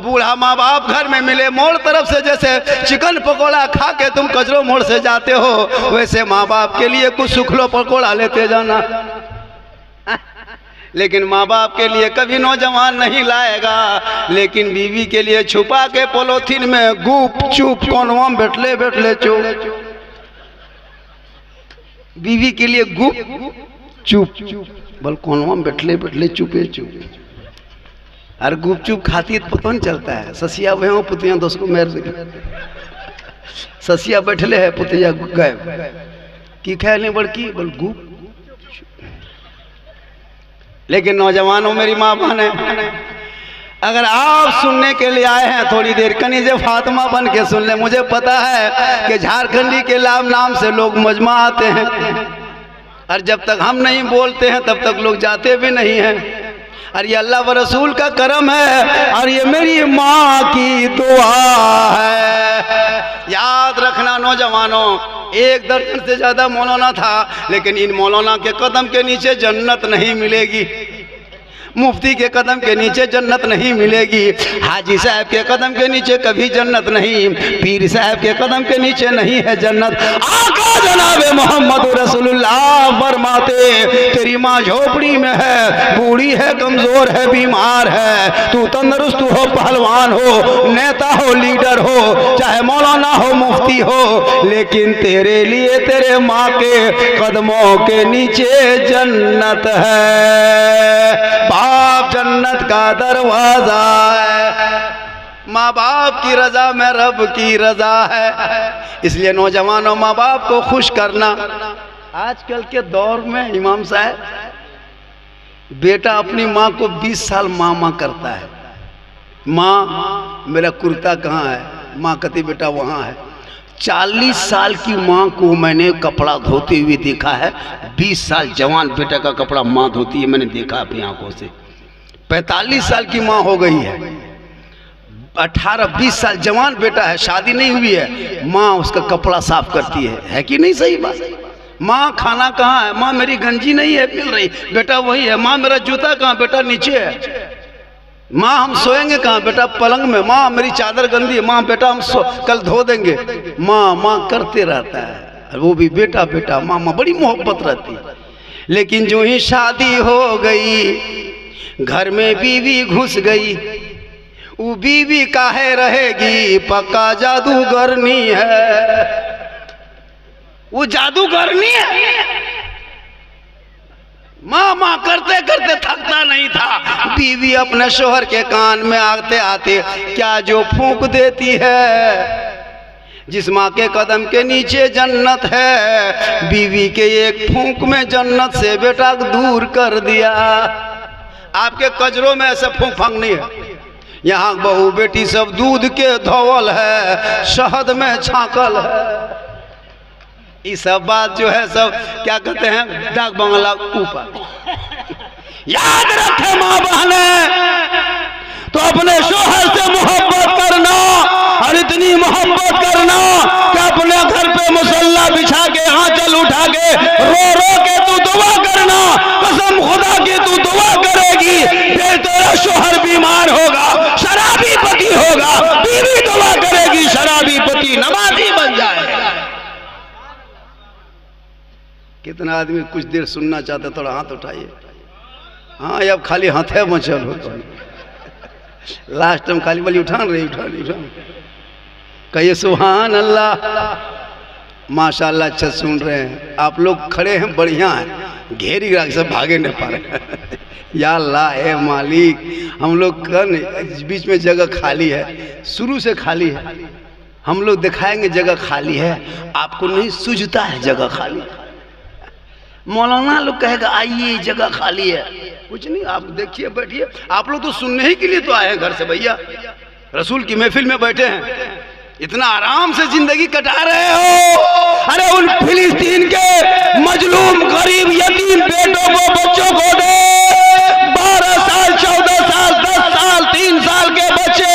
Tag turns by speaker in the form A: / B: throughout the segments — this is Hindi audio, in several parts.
A: बूढ़ा माँ बाप घर में मिले, मोड़ तरफ से जैसे चिकन पकौड़ा खा के तुम कचरो मोड़ से जाते हो, वैसे माँ बाप के लिए कुछ सुखलो पकौड़ा लेते जाना। लेकिन माँ बाप के लिए कभी नौजवान नहीं लाएगा, लेकिन बीवी के लिए छुपा के पोलोथीन में गुप चुप कोनवा में बैठले बैठले चुप, बीवी के लिए गुप चुप बोल कोनवा में बैठले बैठले चुपे चुप। और गुप चुप खाती तो पता नहीं चलता है। ससिया वह पुतिया दोस्त को मेर ससिया बैठले है, पुतिया गए की खेलने बड़की बोल गुप। लेकिन नौजवानों मेरी माँ बहन है, अगर आप सुनने के लिए आए हैं थोड़ी देर कनीज़े फातिमा बन के सुन ले। मुझे पता है कि झारखंडी के नाम से लोग मजमा आते हैं, और जब तक हम नहीं बोलते हैं तब तक लोग जाते भी नहीं हैं। और ये अल्लाह व रसूल का करम है, और ये मेरी माँ की दुआ है। याद रखना नौजवानों, 1 दर्जन से ज़्यादा मौलाना था, लेकिन इन मौलाना के कदम के नीचे जन्नत नहीं मिलेगी, मुफ्ती के कदम के नीचे जन्नत नहीं मिलेगी, हाजी साहब के कदम के नीचे कभी जन्नत नहीं, पीर साहब के कदम के नीचे नहीं है जन्नत। आका जनाबे मोहम्मद रसूलुल्लाह फरमाते, तेरी माँ झोपड़ी में है, बूढ़ी है, कमजोर है, बीमार है, तू तंदुरुस्त हो, पहलवान हो, नेता हो, लीडर हो, चाहे मौलाना हो, मुफ्ती हो, लेकिन तेरे लिए तेरे माँ के कदमों के नीचे जन्नत है। बाप जन्नत का दरवाजा है, माँ बाप की रजा में रब की रजा है। इसलिए नौजवानों, माँ बाप को खुश करना। आजकल के दौर में इमाम साहब, बेटा अपनी माँ को 20 साल माँ करता है। माँ मेरा कुर्ता कहाँ है, माँ कहती बेटा वहाँ है। 40 साल की माँ को मैंने कपड़ा धोते हुए देखा है, 20 साल जवान बेटा का कपड़ा माँ धोती है, मैंने देखा अपनी आंखों से। 45 साल की माँ हो गई है, 18-20 साल जवान बेटा है, शादी नहीं हुई है, माँ उसका कपड़ा साफ करती है कि नहीं? सही बात। माँ खाना कहाँ है, माँ मेरी गंजी नहीं है मिल रही, बेटा वही है। माँ मेरा जूता कहाँ, बेटा नीचे है। माँ हम सोएंगे कहाँ, बेटा पलंग में। माँ मेरी चादर गंदी है, माँ बेटा हम कल धो देंगे। माँ करते रहता है, वो भी बेटा बेटा माँ बड़ी मोहब्बत रहती है। लेकिन जो ही शादी हो गई, घर में बीवी घुस गई, वो बीवी काहे रहेगी, पक्का जादूगरनी है, वो जादूगरनी है। माँ करते करते थकता नहीं था। बीवी अपने शोहर के कान में आते आते क्या जो फूंक देती है, जिस माँ के कदम के नीचे जन्नत है, बीवी के एक फूंक में जन्नत से बेटा दूर कर दिया। आपके कजरों में ऐसे फूंक फांक नहीं है। यहाँ बहू बेटी सब दूध के धोवल है, शहद में छाकल है। ये सब बात जो है सब क्या कहते हैं, डाक बंगला ऊपर। याद रखे माँ बहने, तो अपने शोहर से मोहब्बत करना, और इतनी मोहब्बत करना कि अपने घर पे मुसल्ला बिछा के आंचल उठा के रो रो के तू दुआ करना। कसम खुदा की तू दुआ करेगी, फिर तेरा शोहर बीमार होगा, शराबी पति होगा, बीवी दुआ करेगी, शराबी पति नमाजी बन जाएगा। कितना आदमी कुछ देर सुनना चाहते, थोड़ा हाथ उठाइए। हाँ, अब खाली हाथे मचल हो तो लास्ट में खाली बोली उठान रही, उठान कहिए सुभान अल्लाह। माशाल्लाह, अच्छा सुन रहे हैं आप लोग, खड़े हैं, बढ़िया है, घेरी ग्राहक सब भागे नहीं पा रहे। या अल्लाह है मालिक, हम लोग बीच में जगह खाली है, शुरू से खाली है। हम लोग दिखाएंगे जगह खाली है, आपको नहीं सूझता है जगह खाली। मौलाना लोग कहेगा आइए जगह खाली है, कुछ नहीं, आप देखिए बैठिए। आप लोग तो सुनने ही के लिए तो आए हैं घर से भैया, रसूल की महफिल में बैठे हैं, इतना आराम से जिंदगी कटा रहे हो। अरे उन फिलिस्तीन के मजलूम गरीब यतीम बेटों को, बच्चों को दे। 12 साल 14 साल 10 साल 3 साल के बच्चे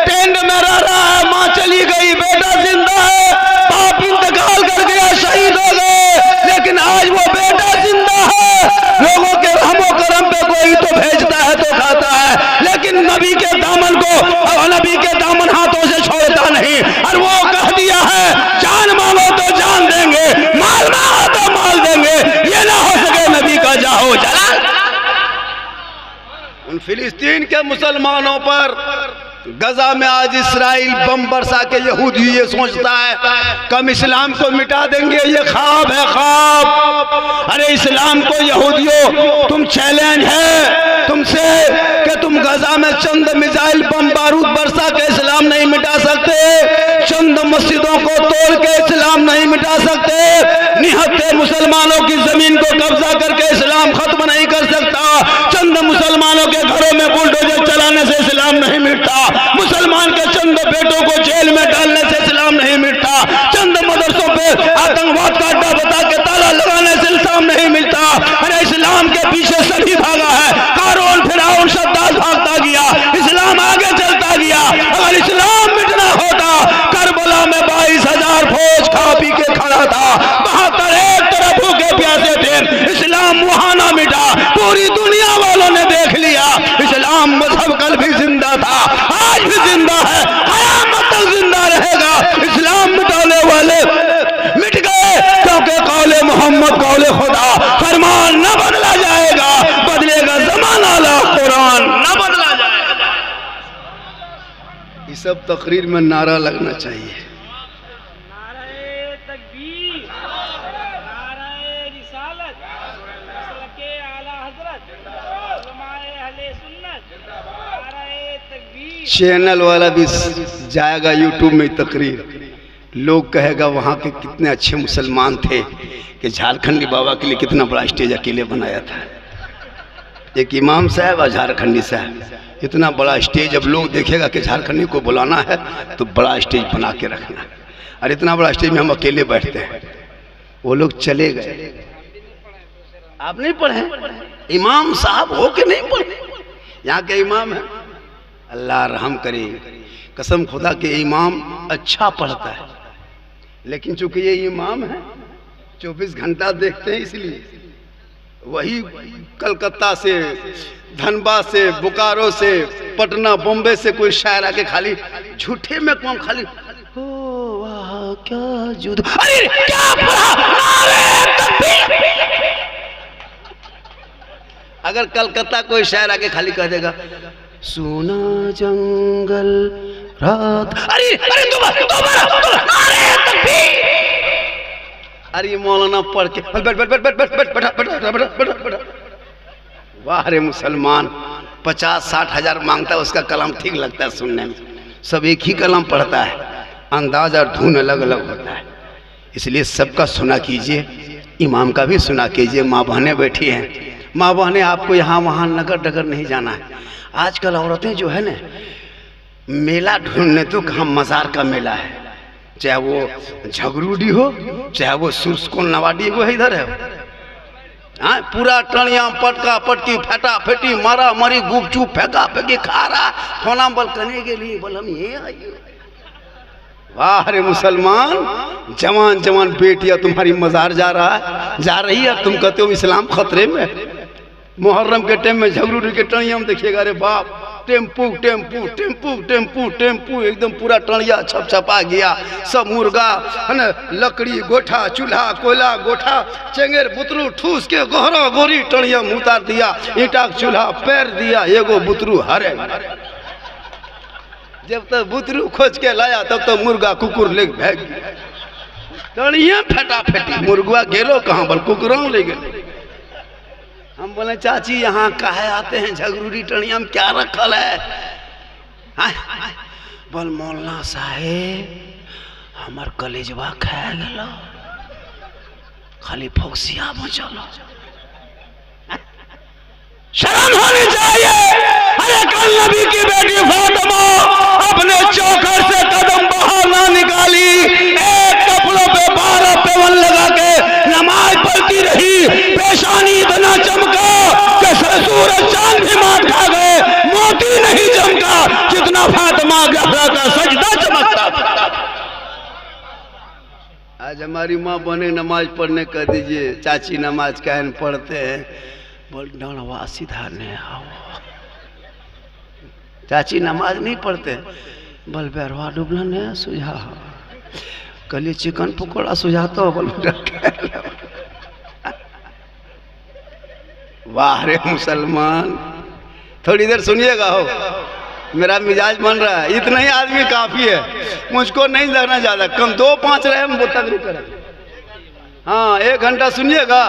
A: टेंट में रह रहा है, माँ चली गई, बेटा जिंदा है, बाप इंतकाल कर गया, शहीद हो गए, लेकिन आज वो बेटा जिंदा है। लोगों के रहमो करम पे कोई तो भेजता है तो खाता है, लेकिन नबी के दामन को, मुसलमानों पर गजा में आज इसराइल बम बरसा के यहूदी ये सोचता है कि हम इस्लाम को मिटा देंगे, ये ख्वाब है, ख्वाब। अरे इस्लाम को यहूदियों तुम चैलेंज है तुमसे कि तुम गजा में चंद मिसाइल बम बारूद बरसा के इस्लाम नहीं मिटा सकते, चंद मस्जिदों को तोड़ के इस्लाम नहीं मिटा सकते, निहत्थे मुसलमानों की जमीन को कब्जा करके इस्लाम खत्म नहीं कर सकता, चंद मुसलमानों के घरों में बुलडोजर चलाने से इस्लाम नहीं मिटता, मुसलमान के चंद बेटों को जेल में डालने से इस्लाम नहीं मिटता, चंद मदरसों पे आतंकवाद का अड्डा बता के ताला लगाने से इस्लाम नहीं मिलता। अरे इस्लाम के पीछे सभी भागा है, कारून फिरौन शद्दाद भागता गया, इस्लाम आगे चलता गया। अगर इस्लाम मिटना होता, करबला में 22,000 फौज खा पी के खड़ा था, 72 एक तरफ भूखे प्यासे थे, इस्लाम वहां ना मिटा, पूरी दुनिया वालों ने देख लिया इस्लाम मजहब कल भी जिंदा था, आज भी जिंदा है, क़यामत तक जिंदा रहेगा। इस्लाम मिटाने वाले मिट गए, क्योंकि कौले मोहम्मद कौले खुदा, फरमान न बदला जाएगा, बदलेगा जमाना ला कुरान न बदला जाएगा। ये सब तकरीर में नारा लगना चाहिए। चैनल वाला भी जाएगा यूट्यूब में तकरीर, लोग कहेगा वहाँ के कितने अच्छे मुसलमान थे कि झारखंडी बाबा के लिए कितना बड़ा स्टेज अकेले बनाया था। एक इमाम साहब और झारखंडी साहब, इतना बड़ा स्टेज। अब लोग देखेगा कि झारखंडी को बुलाना है तो बड़ा स्टेज बना के रखना, और इतना बड़ा स्टेज में हम अकेले बैठते हैं। वो लोग चले गए। आप नहीं पढ़े? इमाम साहब हो के नहीं पढ़े? यहाँ के इमाम है, अल्लाह रहम करे, कसम खुदा के इमाम अच्छा पढ़ता है, लेकिन चूंकि ये इमाम है 24 घंटा देखते हैं, इसलिए वही कलकत्ता से, धनबाद से, बोकारो से, पटना, बॉम्बे से कोई शायर आके खाली झूठे में कौन खाली ओ वाह क्या जुद, अरे क्या पढ़ा। अगर कलकत्ता कोई शायर आके खाली कह देगा सुना जंगल रात, अरे अरे दोबारा अरे मौलाना पढ़ के वाह रे मुसलमान 50-60 हजार मांगता है, उसका कलाम ठीक लगता है सुनने में, सब एक ही कलाम पढ़ता है, अंदाज और धुन अलग अलग होता है। इसलिए सबका सुना कीजिए, इमाम का भी सुना कीजिए। माँ बहनें बैठी हैं, माँ बहनें आपको यहाँ वहाँ नगर डगर नहीं जाना है। आजकल औरतें जो है ना, मेला ढूंढने तो कहाँ मज़ार का मेला है, चाहे वो झगरूडी हो, चाहे वो सुरस्कोन नवाडी, वो इधर है। हाँ, पूरा टणिया पटका पटकी फटा फेटी मारा मरी गुपचुप फेंका फेंकी खा रहा, खाना बल करने के लिए बोल हम ये आइए। वाह रे मुसलमान, जवान जवान बेटियां तुम्हारी मज़ार जा रहा है, जा रही है, तुम कहते हो इस्लाम खतरे में। मुहर्रम के टाइम में झगरूडी के टणिया में देखिएगा, अरे बाप, tempo tempo tempo tempo tempo, एकदम पूरा टणिया छप छपा गया, सब मुर्गा है ना, लकड़ी गोठा, चूल्हा कोयला गोठा, चेंगेर बुतरू ठूस के गोहरा गोरी टणिया में उतार दिया, ईटा चूल्हा पैर दिया, एगो बुतरू हरे। जब तक बुतरू खोज के लाया तब तक मुर्गा कुकुर ले भाग गया, टणिया फेटा फेटी, मुर्गा गेलो कहाँ, बल कुकुरों ले गए। हम बोले चाची यहाँ काहे आते हैं झगरूडी टणिया में, क्या रखल है? बोल मौलाना साहेब हमार कलेजवा खा गलो, खाली फोक्सिया बचलो। शर्म होनी चाहिए। अरे कल नबी की बेटी फातिमा अपने चौखट से कदम बाहर ना निकाली, एक कपड़ों पे 12 पेवन लगा के नमाज पढ़ती रही, पेशानी इतना चमका कि सूरज चांद भी मार खा गए, मोती नहीं चमका जितना फातिमा ज़हरा का सजदा चमकता था। आज हमारी माँ बने नमाज पढ़ने कर दीजिए, चाची नमाज कहन पढ़ते हैं, बोल डरवा सीधा नहीं आओ, चाची नमाज नहीं पढ़ते, बोल बैरवा डुबला नहीं सुझा, कल चिकन पकौड़ा सुझाता हो, बोल वाह रे मुसलमान, थोड़ी देर सुनिएगा हो, मेरा मिजाज बन रहा है। इतना ही आदमी काफ़ी है, मुझको नहीं लगना ज़्यादा, कम 2-5 रहे हम वो तकरीर करें। हाँ 1 घंटा सुनिएगा।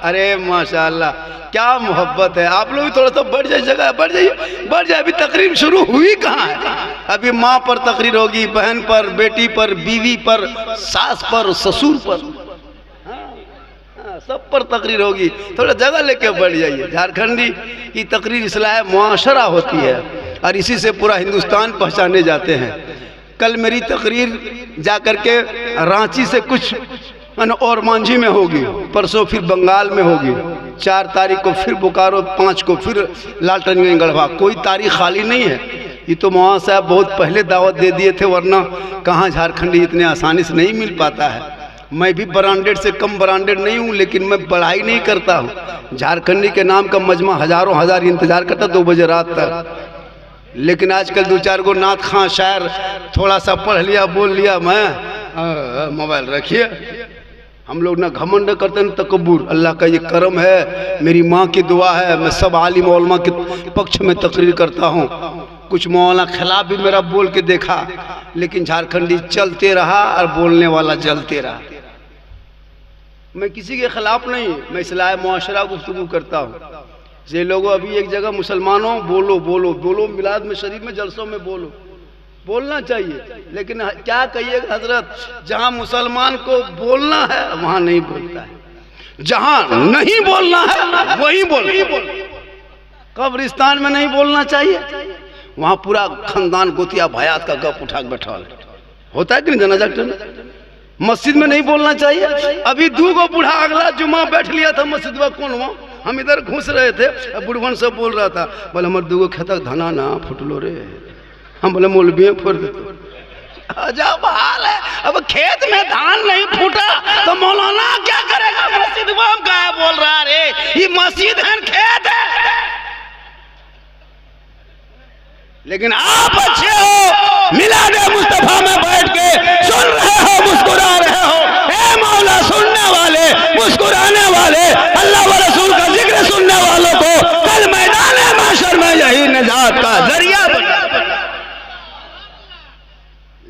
A: अरे माशाल्लाह क्या मोहब्बत है। आप लोग भी थोड़ा सा बढ़ जाइए, जगह बढ़ जाइए, बढ़ जाए। अभी तकरीर शुरू हुई कहाँ है? अभी माँ पर तकरीर होगी, बहन पर, बेटी पर, बीवी पर, सास पर, ससुर पर, सब पर तकरीर होगी। थोड़ा जगह लेके बढ़ जाइए। झारखंडी की तकरीर इस्लाह मुआशरा होती है और इसी से पूरा हिंदुस्तान पहचाने जाते हैं। कल मेरी तकरीर जा कर के रांची से कुछ और मांझी में होगी, परसों फिर बंगाल में होगी, 4 तारीख को फिर बोकारो, 5 को फिर लालटनगंज गढ़वा। कोई तारीख खाली नहीं है। ये तो मौलाना साहब बहुत पहले दावत दे दिए थे, वरना कहाँ झारखंडी इतने आसानी से नहीं मिल पाता है। मैं भी ब्रांडेड से कम ब्रांडेड नहीं हूँ, लेकिन मैं पढ़ाई नहीं करता हूँ। झारखंडी के नाम का मजमा हजारों हजार इंतजार करता 2 बजे रात तक। लेकिन आजकल 2-4 गो नात खां शायर थोड़ा सा पढ़ लिया, बोल लिया, मैं मोबाइल रखिए। हम लोग ना घमंड करते न तकब्बुर। अल्लाह का ये करम है, मेरी माँ की दुआ है, मैं सब आलिम उलमा के पक्ष में तकरीर करता हूँ। कुछ मौलाना खिलाफ भी मेरा बोल के देखा, लेकिन झारखंडी चलते रहा और बोलने वाला जलते रहा। मैं किसी के खिलाफ नहीं, मैं इस्लाह मुआशरा गुफ्तगू करता हूँ। ये लोगों अभी एक जगह मुसलमानों बोलो बोलो बोलो, मिलाद में शरीफ में जलसों में बोलो, बोलना चाहिए। लेकिन क्या कहिएगा हजरत, जहाँ मुसलमान को बोलना है वहाँ नहीं बोलता है, जहाँ नहीं बोलना है वहीं बोल। कब्रिस्तान में नहीं बोलना चाहिए, वहाँ पूरा खानदान गोतिया भयात का गप उठा के बैठा होता है कि नहीं जनाजा। मस्जिद में नहीं बोलना चाहिए। अभी 2 गो बूढ़ा अगला जुमा बैठ लिया था मस्जिद में, कौन हुआ, हम इधर घुस रहे थे, बुढ़वन से बोल रहा था, बोले हमारे 2 गो खेतक धना ना फुटलो रे। हम बोले मौलवी फोड़ देते। अजब हाल है। अब खेत में धान नहीं फूटा तो मौलाना क्या करेगा? मस्जिद में हम क्या बोल रहा रे, ये मस्जिद है खेत है। लेकिन आप अच्छे हो, मिलाद मुस्तफा में बैठ के सुन रहे हो, मुस्कुरा रहे हो। ए मौला, सुनने वाले, मुस्कुराने वाले, अल्लाह व रसूल का जिक्र सुनने वालों को कल मैदान माशर में यही निजात का जरिया बना।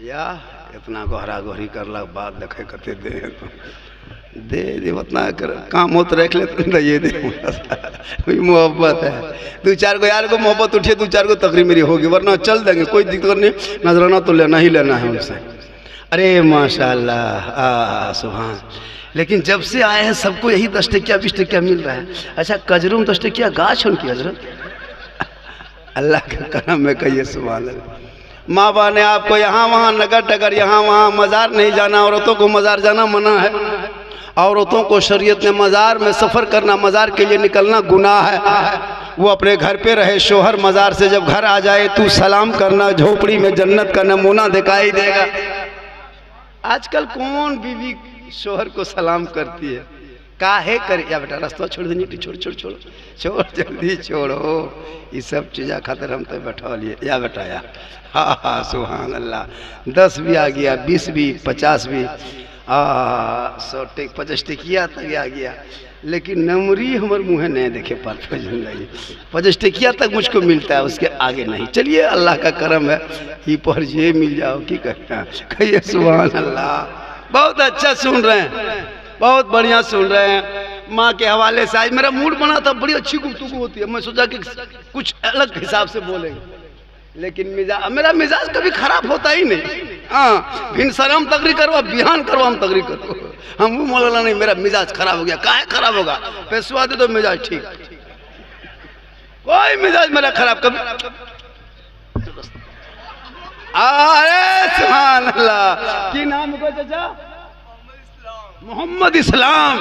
A: या इतना गोहरा गोहरी करला बात देखे करते दे उतना कर काम हो तो रख लेते ये दे। मोहब्बत है, 2-4 गो यार को मोहब्बत उठिए, 2-4 गो तकरीर मेरी होगी, वरना चल देंगे, कोई दिक्कत नहीं। नजराना तो लेना ही लेना है उनसे। अरे माशाल्लाह सुभान। लेकिन जब से आए हैं सबको यही 10 टकिया 20 टकिया मिल रहा है। अच्छा कजरूम 10 टकिया गाछ उनकी हजरत। अल्लाह का करम है, कहिए सुभान अल्लाह। माँ बाप ने आपको यहाँ वहाँ नगर टगर यहाँ वहाँ मज़ार नहीं जाना, औरतों को मज़ार जाना मना है। औरतों को शरीयत ने मज़ार में सफ़र करना, मज़ार के लिए निकलना गुनाह है। वो अपने घर पे रहे, शोहर मज़ार से जब घर आ जाए तू सलाम करना, झोपड़ी में जन्नत का नमूना दिखाई देगा। आजकल कौन बीवी शोहर को सलाम करती है? काहे करे या बेटा रास्ता छोड़ देनी, छोड़ छोड़ छोड़ छोड़ जल्दी छोड़ो, ये सब चीज़ा खातिर हम तो बैठा लिए। या बेटा या हाँ सुभान अल्लाह। 10 भी आ गया, 20 भी, 50 भी, 100-50 टिकिया तक आ गया, लेकिन नमरी हमारे मुँह नहीं देखे पाते जिंदगी। 50 टिकिया तक मुझको मिलता है, उसके आगे नहीं। चलिए अल्लाह का करम है, ये पर ये मिल जाओ की कहते हैं, कहिए सुभान अल्लाह। बहुत अच्छा सुन रहे हैं, बहुत बढ़िया सुन रहे हैं। माँ के हवाले से आज मेरा मूड बना था, बड़ी अच्छी गुफ्तगू होती है। मैं सोचा कि कुछ अलग हिसाब से बोलेंगे, लेकिन मेरा मिजाज कभी खराब होता ही नहीं। हाँ भिन शर्म तकरीर करो, बिहान करो, हम तकरीर करो, हम वो मौलाना नहीं मेरा मिजाज खराब हो गया। काहे खराब होगा? पैसवा दे तो मिजाज ठीक, कोई मिजाज मेरा खराब कभी। अरे सुभान अल्लाह। की नाम है चाचा? मोहम्मद इस्लाम।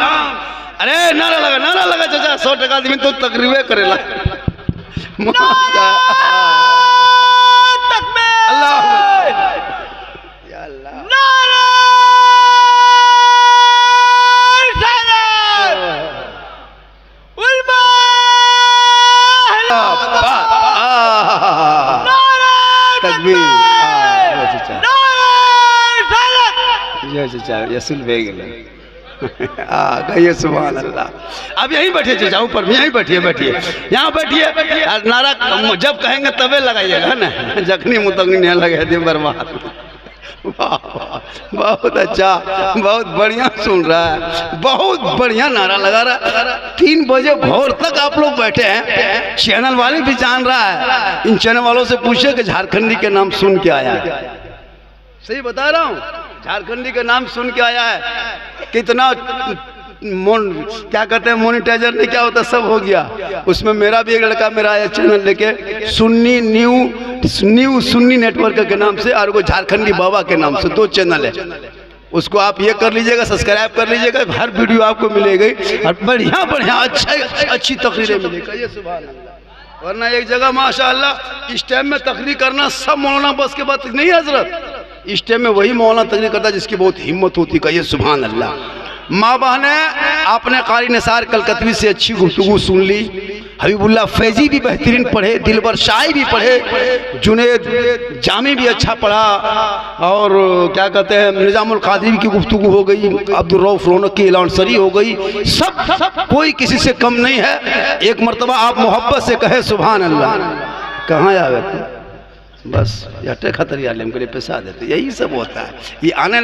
A: अरे नारा लगा चाचा, 100 टका आदमी तो तकरीबे करेला। कहिए सुभान अल्लाह। अब यहीं बैठिए चाचा, ऊपर में यहीं बैठिए, यहाँ बैठिए। नारा जब कहेंगे तबे लगाइएगा ना, जखनी मुतखनी नहीं लगा दिए बर्बाद। बहुत अच्छा, बहुत बढ़िया सुन रहा है, बहुत बढ़िया नारा लगा रहा है। 3 बजे भोर तक आप लोग बैठे हैं, चैनल वाले भी जान रहा है। इन चैनल वालों से पूछे कि झारखंडी के नाम सुन के आया है। सही बता रहा हूँ, झारखंडी का नाम सुन के आया है। कितना क्या कहते हैं मोनेटाइजर नहीं क्या होता, सब हो गया। उसमें मेरा भी एक लड़का मेरा आया चैनल लेके, सुन्नी न्यू सुन्नी नेटवर्क के नाम से, और वो झारखंडी बाबा के नाम से 2 चैनल है। उसको आप ये कर लीजिएगा, सब्सक्राइब कर लीजिएगा, हर वीडियो आपको मिलेगी और बढ़िया बढ़िया अच्छी तकरीरें मिलेगी। ये सुभान अल्लाह। वरना एक जगह माशाअल्लाह इस टाइम में तकरीर करना सब मौलाना बस के बात नहीं हजरत। इस टाइम में वही मौलाना तकरीर करता जिसकी बहुत हिम्मत होती। कहिए सुभान अल्लाह। माँ बहने, आपने कारी निसार कलकतवी से अच्छी गुफ्तगू सुन ली, हबीबुल्लाह फैजी भी बेहतरीन पढ़े, दिलबर शाही भी पढ़े, जुनेद जामी भी अच्छा पढ़ा, और क्या कहते हैं निजामुल कादरी की गुफ्तगू हो गई, अब्दुल रऊफ रौनक की लांसरी हो गई। सब कोई किसी से कम नहीं है। एक मरतबा आप मोहब्बत से कहे सुभान अल्लाह। कहाँ आवे बस यटे खतरिया लेम के लिए पैसा देते, यही सब होता है। ये आने